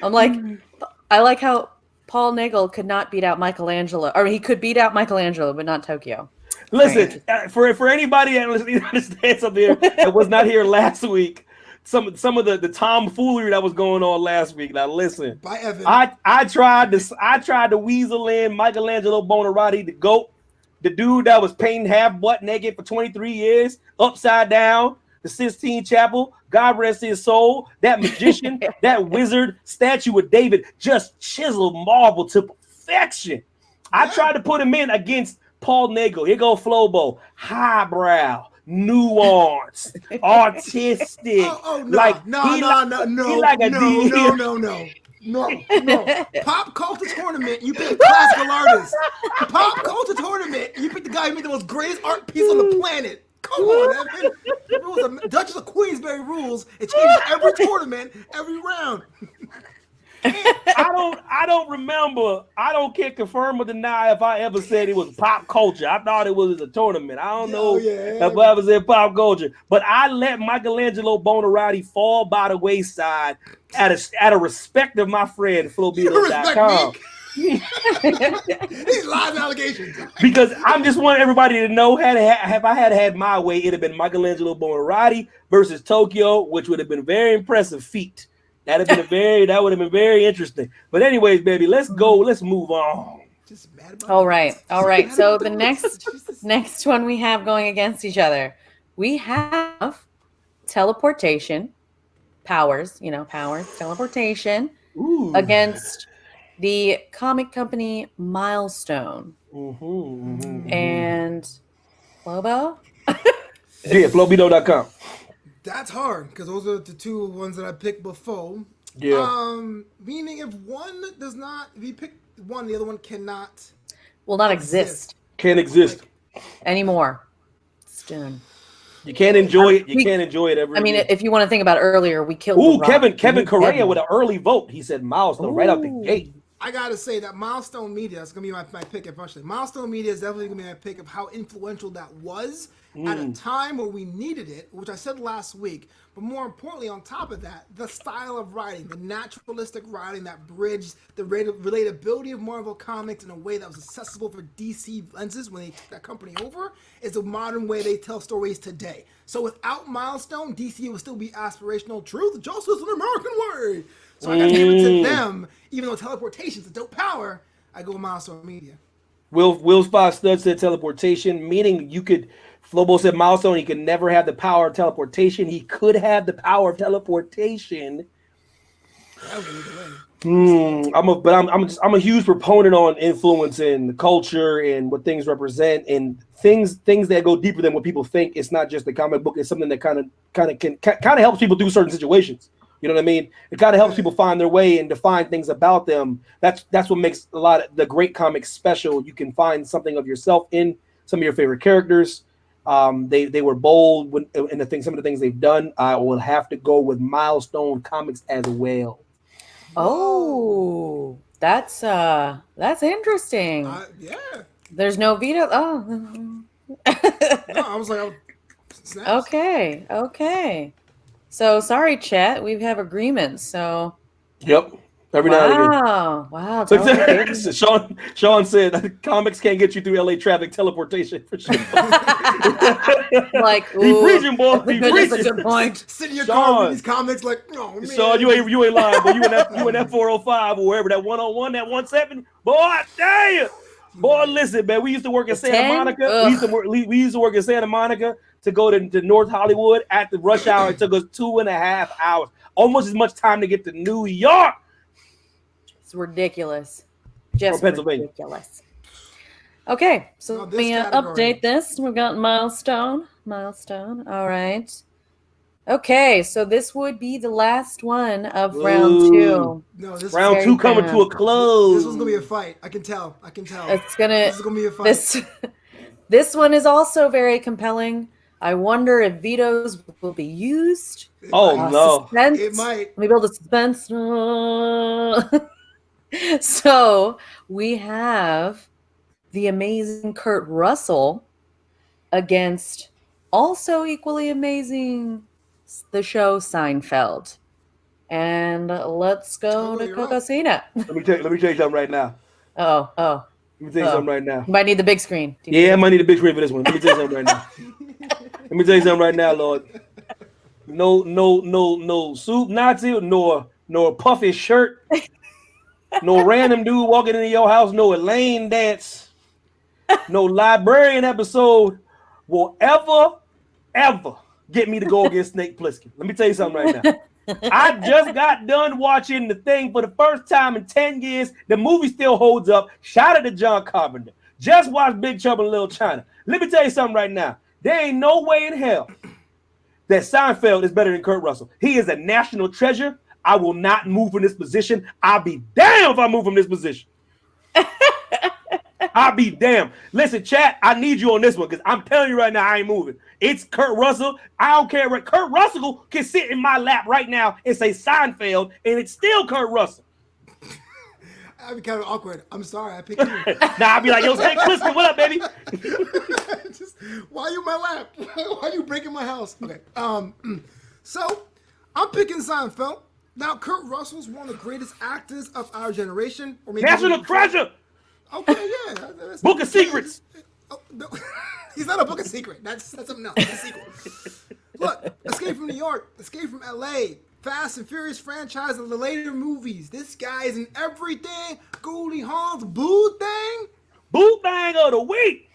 I like how Paul Nagel could not beat out Michelangelo, or he could beat out Michelangelo, but not Tokyo. Listen, for anybody that understands something here that was not here last week, some of the tomfoolery that was going on last week. Now listen, by Evan. I tried to weasel in Michelangelo Buonarroti, the GOAT, the dude that was painting half butt naked for 23 years, upside down. The Sistine Chapel, God rest his soul, that magician, that wizard, statue of David, just chiseled marble to perfection. I tried to put him in against Paul Nagel. Here go Flobo, highbrow, nuanced, artistic. No. Pop culture tournament, you pick classical artists. Pop culture tournament, you pick the guy who made the most greatest art piece on the planet. Come on, Evan. If it was a Duchess of Queensberry rules, it changes every tournament, every round. I don't remember. I don't care confirm or deny if I ever said it was pop culture. I thought it was a tournament. I don't know if I ever said pop culture. But I let Michelangelo Buonarroti fall by the wayside at a respect of my friend Flobito.com. These live allegations. Because I'm just wanting everybody to know, have I had my way, it'd have been Michelangelo Buonarroti versus Tokyo, which would have been a very impressive feat. That would have been very interesting. But anyways, baby, let's go. Let's move on. All right. So the next one we have going against each other, we have teleportation powers. Teleportation against the comic company Milestone. And Flobo? Yeah, Flobito.com. That's hard because those are the two ones that I picked before. Yeah. Meaning if you pick one, the other one cannot. Will not exist. Can't exist anymore. It's done. You can't enjoy it. You can't enjoy it ever. I mean, if you want to think about earlier, we killed. Kevin Correa with an early vote. He said Milestone right out the gate. I gotta say that Milestone Media is gonna be my pick eventually. Milestone Media is definitely gonna be my pick of how influential that was at a time where we needed it, which I said last week. But more importantly, on top of that, the style of writing, the naturalistic writing that bridged the relatability of Marvel Comics in a way that was accessible for DC lenses when they took that company over, is the modern way they tell stories today. So without Milestone, DC would still be aspirational, truth, justice, and American way. So I gotta give it to them, even though teleportation is a dope power. I go with Milestone Media. Will Spot Stud said teleportation, meaning you could. Flobo said Milestone, he could never have the power of teleportation. He could have the power of teleportation. I'm a huge proponent on influencing the culture and what things represent and things that go deeper than what people think. It's not just the comic book. It's something that kind of helps people through certain situations. You know what I mean? It kind of helps people find their way and define things about them. That's what makes a lot of the great comics special. You can find something of yourself in some of your favorite characters. They were bold in some of the things they've done. I will have to go with Milestone Comics as well. Oh, that's interesting. Yeah. There's no veto. Oh. No, I was like, snaps. Okay. So sorry, chat. We have agreements. So. Yep. Every now and again. Wow. Sean said comics can't get you through LA traffic teleportation for sure. Like, he preaching, boy. He preaching. That's a good point. Sit in your car with these comics like, oh man. Sean, you ain't lying, but you in that 405 or wherever, that 101, that 17. Boy, damn. Boy, listen, man. We used to work in Santa Monica. We used to work in Santa Monica to go to North Hollywood at the rush hour. It took us 2.5 hours. Almost as much time to get to New York. It's ridiculous. Just Pennsylvania. Ridiculous. Okay, so let me update this. We've got milestone. All right. Okay, so this would be the last one of round 2. No, this round 2 coming to a close. This one's gonna be a fight. I can tell. This is gonna be a fight. This one is also very compelling. I wonder if vetoes will be used. No. Suspense. It might. Let me build a suspense. So we have the amazing Kurt Russell against also equally amazing the show Seinfeld. And let's go to Cocosina. Let me tell you something right now. Oh. Let me tell you something right now. You might need the big screen. I might need a big screen for this one. Let me tell you something right now. Let me tell you something right now, Lord. No suit Nazi, nor puffy shirt, no random dude walking into your house, no Elaine dance, no librarian episode will ever get me to go against Snake Plissken. Let me tell you something right now. I just got done watching The Thing for the first time in 10 years. The movie still holds up. Shout out to John Carpenter. Just watched Big Trouble in Little China. Let me tell you something right now. There ain't no way in hell that Seinfeld is better than Kurt Russell. He is a national treasure. I will not move from this position. I'll be damned if I move from this position. I'll be damned. Listen, chat, I need you on this one because I'm telling you right now, I ain't moving. It's Kurt Russell. I don't care what Kurt Russell can sit in my lap right now and say Seinfeld, and it's still Kurt Russell. I'd be kind of awkward. I'm sorry, I picked you. I'll be like, yo, Snake Plissken, what up, baby? Why you in my lap? Why are you breaking my house? Okay. So I'm picking Seinfeld. Now, Kurt Russell's one of the greatest actors of our generation. Or maybe National treasure. Okay, yeah. Book of Secrets. Oh, no. He's not a Book of Secret. That's something else. That's a sequel. Look, Escape from New York, Escape from LA, Fast and Furious franchise, and the later movies. This guy is in everything. Goldie Hawn's Boo Thing. Boo Thing of the week.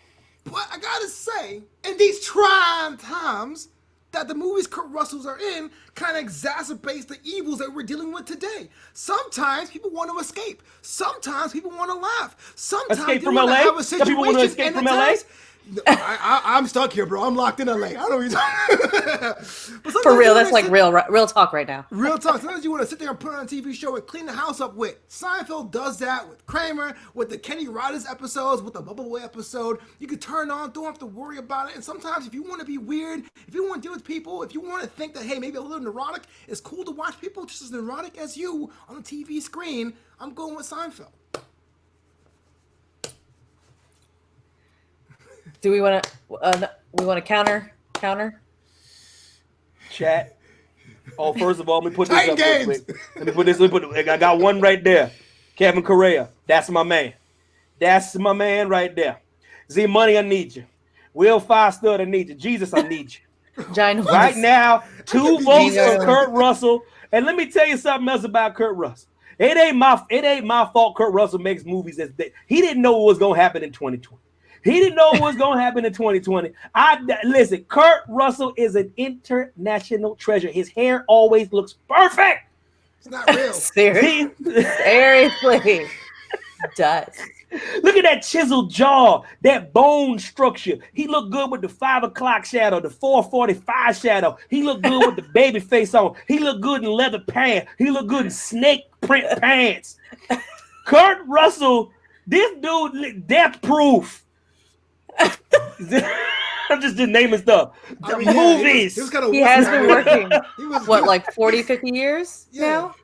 But I gotta say, in these trying times, that the movies Kurt Russell's are in kind of exacerbates the evils that we're dealing with today. Sometimes people want to escape. Sometimes people want to laugh. Sometimes escape they from want LA? to have a situation. People want to escape from LA? I'm stuck here, bro. I'm locked in LA. I don't know what you're talking. For real, that's like real talk right now. Real talk. Sometimes you want to sit there and put on a TV show and clean the house up with. Seinfeld does that with Kramer, with the Kenny Rogers episodes, with the Bubble Boy episode. You can turn on, don't have to worry about it. And sometimes if you want to be weird, if you want to deal with people, if you want to think that, hey, maybe a little neurotic, it's cool to watch people just as neurotic as you on the TV screen, I'm going with Seinfeld. Do we want to counter? Chat. Oh, first of all, let me put this up real quick. Let me put I got one right there. Kevin Correa. That's my man. That's my man right there. Z Money, I need you. Will Firestud, I need you. Jesus, I need you. Giant right now, 2 votes for Kurt Russell. And let me tell you something else about Kurt Russell. It ain't my fault Kurt Russell makes movies as big. He didn't know what was going to happen in 2020. He didn't know what was going to happen in 2020. Listen, Kurt Russell is an international treasure. His hair always looks perfect. It's not real. Seriously. Does. Look at that chiseled jaw, that bone structure. He looked good with the 5 o'clock shadow, the 4:45 shadow. He looked good with the baby face on. He looked good in leather pants. He looked good in snake print pants. Kurt Russell, this dude, death proof. I'm just naming stuff. The movies. He has been working, like 40, 50 years now?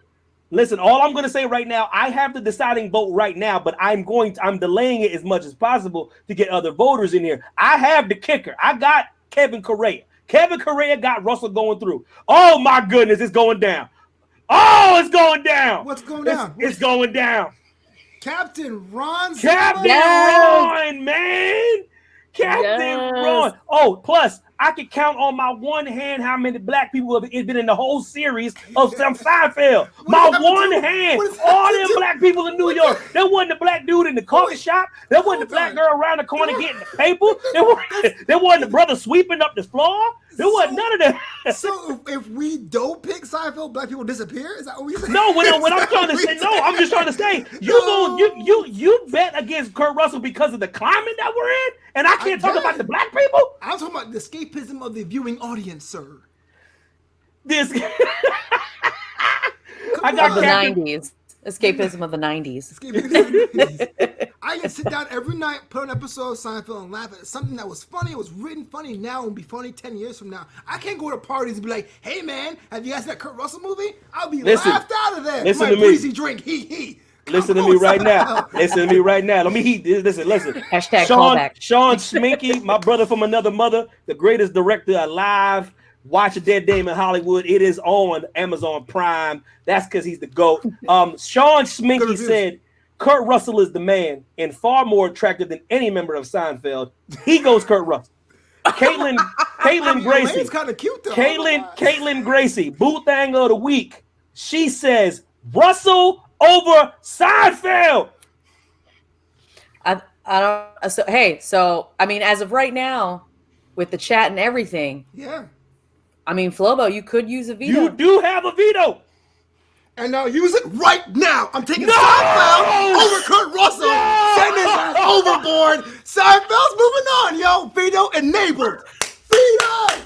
Listen, all I'm going to say right now, I have the deciding vote right now, but I'm delaying it as much as possible to get other voters in here. I have the kicker. I got Kevin Correa. Kevin Correa got Russell going through. Oh, my goodness, it's going down. Oh, it's going down. What's going down? It's going down. Captain Ron. Ron, man. Captain Ron. Oh, plus, I can count on my one hand how many black people have been in the whole series of some Seinfeld. My one hand, all them black people in New York. There wasn't a black dude in the coffee shop. There wasn't a black girl around the corner getting the paper. There wasn't a brother sweeping up the floor. There wasn't none of that. So if we don't pick Seinfeld, black people disappear? Is that what we say? No, what I'm trying to say, I'm just trying to say, you bet against Kurt Russell because of the climate that we're in, and I can't talk about the black people. I'm talking about the escapism of the viewing audience, sir. This I got the 90s. Escapism of the 90s. I can sit down every night, put an episode of Seinfeld and laugh at something that was funny. It was written funny now and be funny 10 years from now. I can't go to parties and be like, hey, man, have you guys seen that Kurt Russell movie? I'll be laughed out of there. Listen my to me. breezy drink, Listen to me right now. Listen to me right now. Let me heat this. Listen. Hashtag callback. Sean Sminky, my brother from another mother, the greatest director alive. Watch A Dead Dame in Hollywood. It is on Amazon Prime. That's because he's the GOAT. Sean Sminky said, Kurt Russell is the man and far more attractive than any member of Seinfeld. He goes Kurt Russell. Caitlin Gracie. It's kind of cute though. Caitlin Gracie, Boo Thang of the Week. She says, Russell over Seinfeld. I don't. So I mean, as of right now, with the chat and everything, yeah. I mean, Flobo, you could use a veto. You do have a veto. And now use it right now. I'm taking Seinfeld over Kurt Russell. Send his ass overboard. Seinfeld's moving on, yo. Veto enabled. Veto.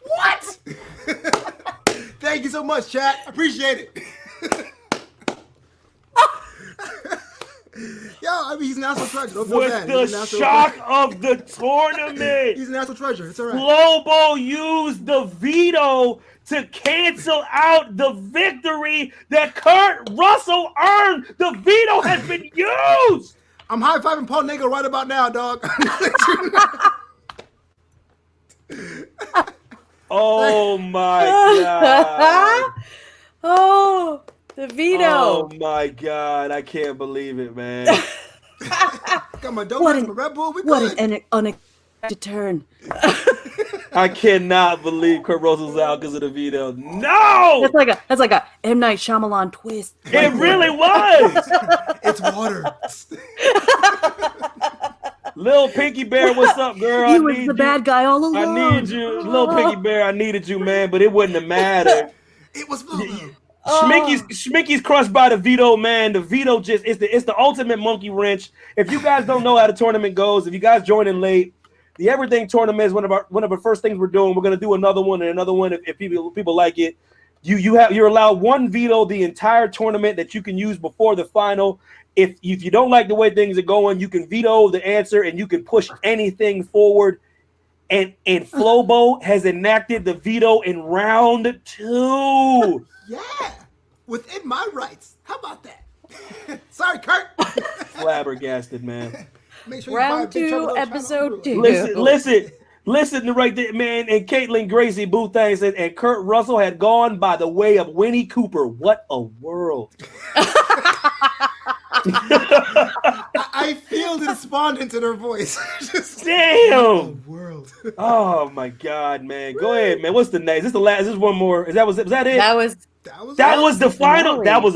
What? Thank you so much, chat. Appreciate it. Yo, I mean, he's a national treasure. Don't feel bad. With the shock of the tournament. He's a national treasure. It's all right. Flobo used the veto to cancel out the victory that Kurt Russell earned. The veto has been used. I'm high-fiving Paul Nagle right about now, dog. Oh, my God. Oh, the veto. Oh, my God. I can't believe it, man. Got my donuts, my Red Bull. What an unexpected turn. I cannot believe Kurt Russell's out because of the veto. No! That's like a M. Night Shyamalan twist. It really was. It's water. Little Pinky Bear, what's up, girl? He was the bad guy all along. I need you. Little Pinky Bear, I needed you, man, but it wouldn't have mattered. It was Schmicky's crushed by the veto, man. The veto it's the ultimate monkey wrench. If you guys don't know how the tournament goes, if you guys join in late, the Everything Tournament is one of the first things we're doing. We're gonna do another one and another one if people like it. You're allowed one veto the entire tournament that you can use before the final. If you don't like the way things are going, you can veto the answer and you can push anything forward. And Flobo has enacted the veto in round 2. Yeah, within my rights. How about that? Sorry, Kurt. Flabbergasted, man. Make sure round 2, episode 2. Listen to right there, man. And Caitlin Gracie Booth said, and Kurt Russell had gone by the way of Winnie Cooper. What a world. I feel the despondence in her voice. Damn. World. Oh my God, man. Go ahead, man. What's the name? Is this the last? Is this one more? Was that it? That was the final. That was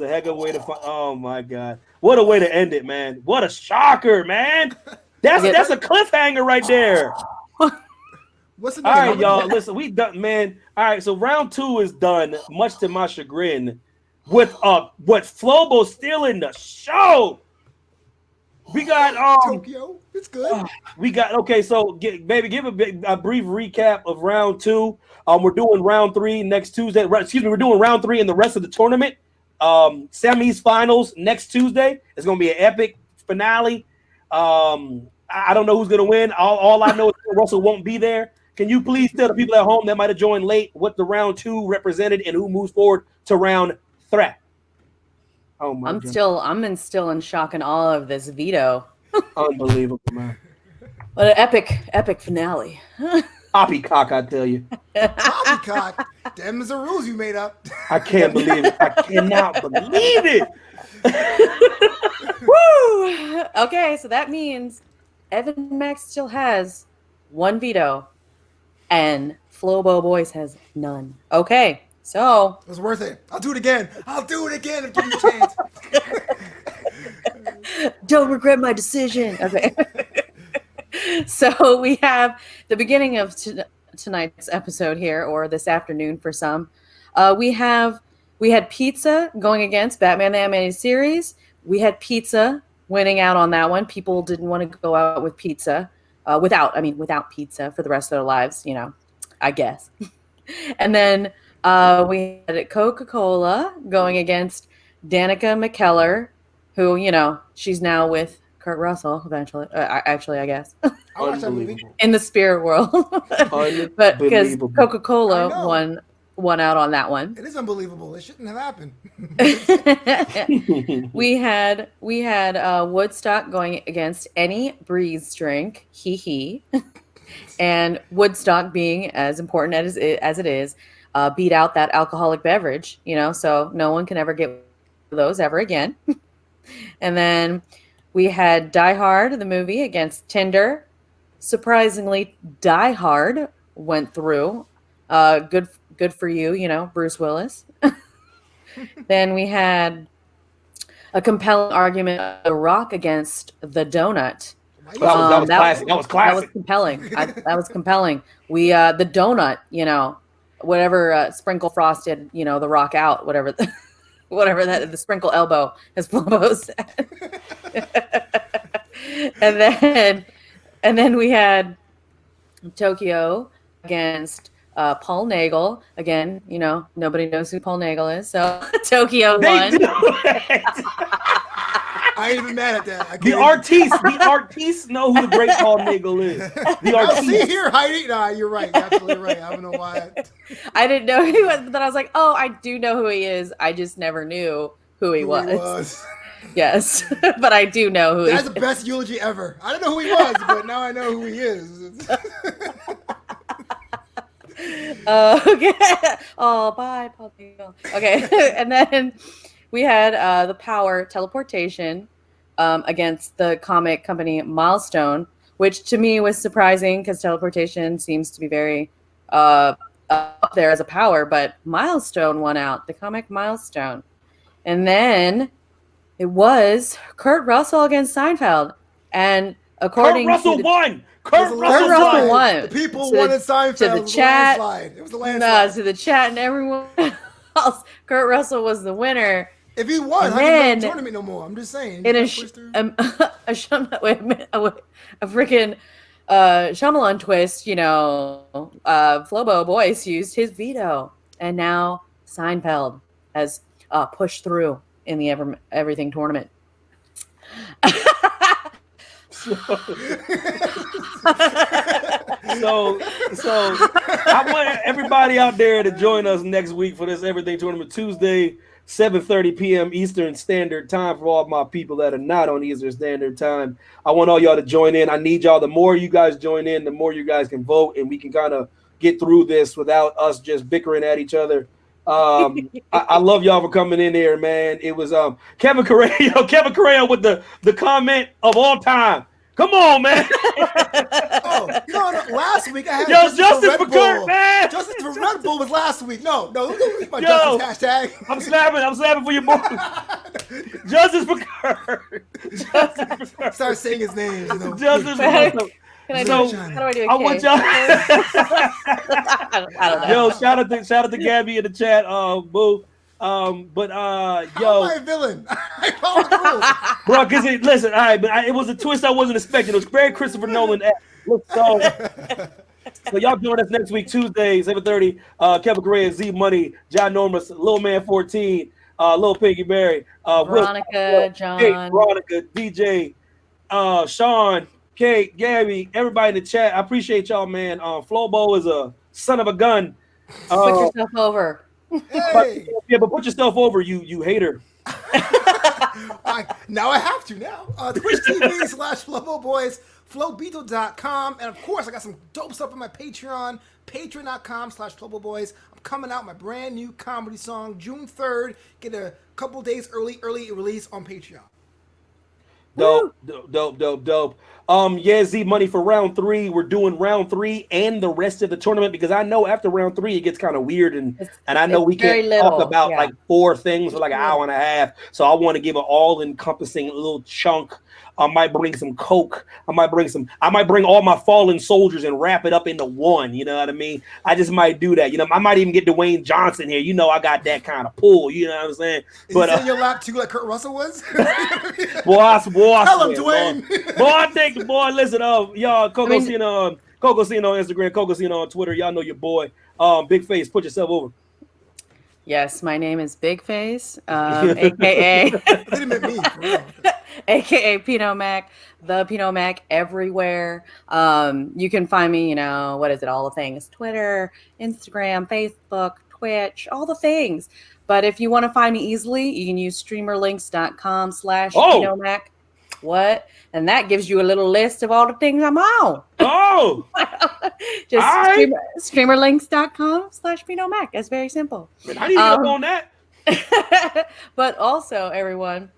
a heck of a way to find. Oh my God. What a way to end it, man. What a shocker, man. That's a cliffhanger right there. What's the All name? right, y'all. Listen, we done, man. All right, so round 2 is done, much to my chagrin. With what Flobo's still in the show. We got Tokyo. It's good. We got okay. So, give a brief recap of round 2. We're doing round 3 next Tuesday. We're doing round 3 in the rest of the tournament. Semis, finals next Tuesday. It's going to be an epic finale. I don't know who's going to win. All I know is Russell won't be there. Can you please tell the people at home that might have joined late what the round 2 represented and who moves forward to round 3? Oh my I'm God. still in shock and awe of this veto. Unbelievable, man. What an epic finale. Poppycock, I tell you. Poppycock. Them's the rules you made up. I can't believe it. I cannot believe it. Woo! Okay, so that means Evan Mack still has 1 veto, and Flobo Boyce has none. Okay, so It was worth it. I'll do it again. If given the chance. don't regret my decision. Okay. So we have the beginning of tonight's episode here, or this afternoon for some. We had Pizza going against Batman the Animated Series. We had Pizza winning out on that one. People didn't want to go out with Pizza, without Pizza for the rest of their lives, I guess. And then we had Coca-Cola going against Danica McKellar, who, she's now with Kurt Russell eventually. Actually, I guess. I watched that movie. In the spirit world. But because Coca-Cola won out on that one. It is unbelievable. It shouldn't have happened. we had Woodstock going against any breeze drink. Hee. And Woodstock, being as important as it is, beat out that alcoholic beverage, so no one can ever get those ever again. And then we had Die Hard, the movie, against Tinder. Surprisingly, Die Hard went through. Good for you, Bruce Willis. Then we had a compelling argument of The Rock against The Donut. That was classic. That was classic. That was compelling. That was compelling. We the donut, whatever sprinkle frosted, The Rock out, whatever that the sprinkle elbow, as Flobo said. and then we had Tokyo against Paul Nagel. Again, nobody knows who Paul Nagel is, so Tokyo won. I ain't even mad at that. The artistes know who the great Paul Nagel is. The artiste. See here, Heidi. Nah, you're right. You're absolutely right. I don't know why. I didn't know who he was, but then I was like, oh, I do know who he is. I just never knew who he was. Yes, but I do know who he is. That's the best eulogy ever. I don't know who he was, but now I know who he is. Okay. Oh, bye, Paul Nagel. Okay, and then we had the Power teleportation against the comic company Milestone, which to me was surprising because teleportation seems to be very up there as a power, but Milestone won out, the comic Milestone. And then it was Kurt Russell against Seinfeld. And according Kurt Russell won. Kurt Russell won. The people wanted Seinfeld. To the chat. It was a landslide. To the chat and everyone else. Kurt Russell was the winner. If he won, I don't know the tournament no more. I'm just saying. In a freaking Shyamalan twist, Flobo Boyce used his veto, and now Seinfeld has pushed through in the everything tournament. So I want everybody out there to join us next week for this Everything Tournament Tuesday, 7:30 p.m. Eastern Standard Time. For all of my people that are not on Eastern Standard Time, I want all y'all to join in. I need y'all. The more you guys join in, the more you guys can vote, and we can kind of get through this without us just bickering at each other. I love y'all for coming in here, man. It was Kevin Correa with the comment of all time. Come on, man. Last week I had Justice for Kurt, man. Justice for Red Bull was last week. No, my Justice hashtag. I'm snapping for your boy. Justice for Kurt. Start saying his name. Justice for Kurt. Can So, how do I do a I want K? y'all. I don't know. Yo, shout out to Gabby in the chat. Boo. But How am yo, I a villain? I follow the rules. bro, because listen, all right, but it was a twist I wasn't expecting. It was very Christopher Nolan. So y'all join us next week, Tuesday, 7:30. Kevin Correa, Z Money, John Normus, Lil Man 14, Lil Piggy Berry, Veronica, John, Kate, Veronica, DJ, Sean, Kate, Gabby, everybody in the chat. I appreciate y'all, man. Flobo is a son of a gun. put yourself over. Hey. Yeah, but put yourself over, you hater. Now I have to now. Twitch.tv/Flobo Boys, flowbeetle.com, and of course I got some dope stuff on my Patreon, patreon.com/Flobo Boys. I'm coming out my brand new comedy song June 3rd. Get a couple days early release on Patreon. Dope. Yeah, Z Money for round 3. We're doing round 3 and the rest of the tournament because I know after round 3 it gets kind of weird and I know we can't talk about like 4 things for like an hour and a half. So I want to give an all-encompassing little chunk. I might bring some coke. I might bring all my fallen soldiers and wrap it up into one. You know what I mean? I just might do that. You know, I might even get Dwayne Johnson here. You know, I got that kind of pull. You know what I'm saying? But in your lap too, like Kurt Russell was. Boy, Tell him, Dwayne. Boy, I think, listen, y'all, Coco Cena on Instagram, Coco Cena on Twitter. Y'all know your boy. Big Face, put yourself over. Yes, my name is Big Face, aka aka Pinot Mac, the Pinot Mac everywhere. You can find me, you know, what is it? All the things: Twitter, Instagram, Facebook, Twitch, all the things. But if you want to find me easily, you can use streamerlinks.com/Pinot Mac. What? And that gives you a little list of all the things I'm on. Oh, just streamerlinks.com/Pinot Mac. That's very simple. How do you get up on that? But also, everyone,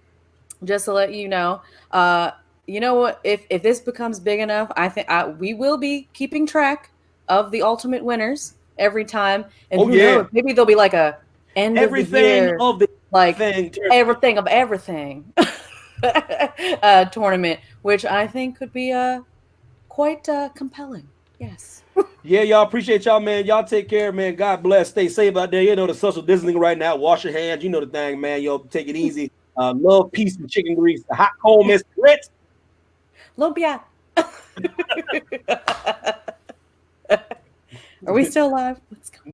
just to let you know what? If this becomes big enough, I think we will be keeping track of the ultimate winners every time. And who knows, maybe there'll be like a end everything of the year, like everything of everything tournament, which I think could be quite compelling. Yes. Yeah, y'all appreciate y'all, man. Y'all take care, man. God bless. Stay safe out there. You know the social distancing right now. Wash your hands. You know the thing, man. Yo, take it easy. Love, peace, and chicken grease. The hot cold Miss Ritz. Lumpia. Are we still live? Let's go.